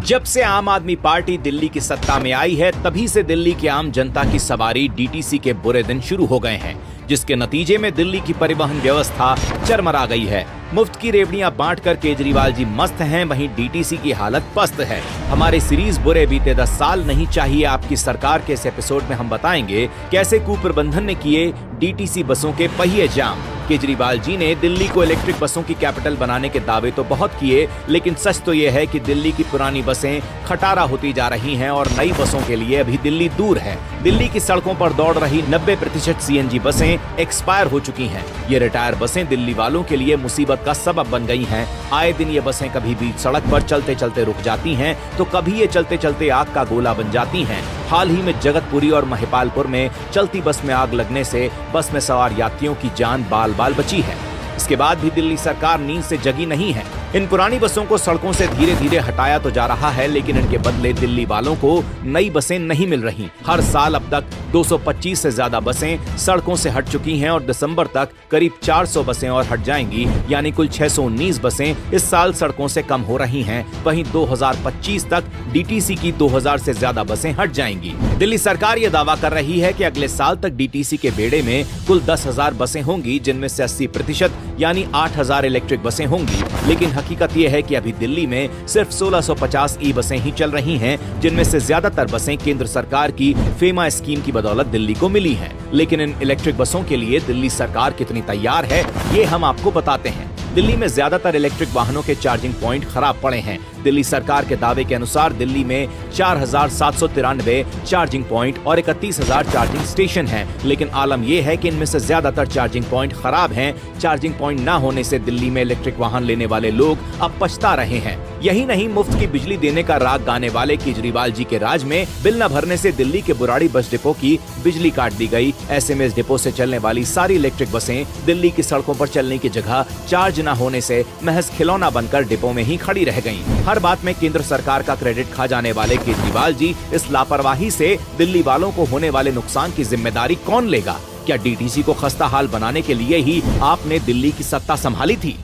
जब से आम आदमी पार्टी दिल्ली की सत्ता में आई है, तभी से दिल्ली की आम जनता की सवारी डीटीसी के बुरे दिन शुरू हो गए हैं, जिसके नतीजे में दिल्ली की परिवहन व्यवस्था चरमरा गई है। मुफ्त की रेवड़ियां बांटकर केजरीवाल जी मस्त हैं, वहीं डीटीसी की हालत पस्त है। हमारे सीरीज बुरे बीते 10 साल नहीं चाहिए आपकी सरकार के इस एपिसोड में हम बताएंगे कैसे कुप्रबंधन ने किए डीटीसी बसों के पहिए जाम। केजरीवाल जी ने दिल्ली को इलेक्ट्रिक बसों की कैपिटल बनाने के दावे तो बहुत किए, लेकिन सच तो यह है कि दिल्ली की पुरानी बसें खटारा होती जा रही हैं और नई बसों के लिए अभी दिल्ली दूर है। दिल्ली की सड़कों पर दौड़ रही 90% सीएनजी बसें एक्सपायर हो चुकी हैं। ये रिटायर बसें दिल्ली वालों के लिए मुसीबत का सबब बन गई हैं। आए दिन ये बसें कभी बीच सड़क पर चलते चलते रुक जाती हैं, तो कभी ये चलते चलते आग का गोला बन जाती हैं। हाल ही में जगतपुरी और महिपालपुर में चलती बस में आग लगने से बस में सवार यात्रियों की जान बाल बची है। इसके बाद भी दिल्ली सरकार नींद से जगी नहीं है। इन पुरानी बसों को सड़कों से धीरे धीरे हटाया तो जा रहा है, लेकिन इनके बदले दिल्ली वालों को नई बसें नहीं मिल रही। हर साल अब तक 225 से ज्यादा बसें सड़कों से हट चुकी हैं और दिसंबर तक करीब 400 बसें और हट जाएंगी, यानी कुल 619 बसें इस साल सड़कों से कम हो रही हैं। वहीं 2025 तक डीटीसी की 2000 से ज्यादा बसें हट जाएंगी। दिल्ली सरकार ये दावा कर रही है कि अगले साल तक डीटीसी के बेड़े में कुल 10,000 बसें होंगी, जिनमें से 80% यानी 8,000 इलेक्ट्रिक बसें होंगी। लेकिन हकीकत यह है कि अभी दिल्ली में सिर्फ 1650 ई बसें ही चल रही हैं, जिनमें से ज्यादातर बसें केंद्र सरकार की फेमा स्कीम की बदौलत दिल्ली को मिली हैं। लेकिन इन इलेक्ट्रिक बसों के लिए दिल्ली सरकार कितनी तैयार है, ये हम आपको बताते हैं। दिल्ली में ज्यादातर इलेक्ट्रिक वाहनों के चार्जिंग पॉइंट खराब पड़े हैं। दिल्ली सरकार के दावे के अनुसार दिल्ली में 4,793 चार्जिंग पॉइंट और 31,000 चार्जिंग स्टेशन हैं, लेकिन आलम यह है कि इनमें से ज्यादातर चार्जिंग पॉइंट खराब हैं। चार्जिंग पॉइंट न होने से दिल्ली में इलेक्ट्रिक वाहन लेने वाले लोग अब पछता रहे हैं। यही नहीं, मुफ्त की बिजली देने का राग गाने वाले केजरीवाल जी के राज में बिल न भरने से दिल्ली के बुराड़ी बस डिपो की बिजली काट दी गई। ऐसे में इस डिपो से चलने वाली सारी इलेक्ट्रिक बसें दिल्ली की सड़कों पर चलने की जगह चार्ज न होने से महज खिलौना बनकर डिपो में ही खड़ी रह गईं। हर बात में केंद्र सरकार का क्रेडिट खा जाने वाले केजरीवाल जी इस लापरवाही से दिल्ली वालों को होने वाले नुकसान की जिम्मेदारी कौन लेगा? क्या डीटीसी को खस्ता हाल बनाने के लिए ही आपने दिल्ली की सत्ता संभाली थी?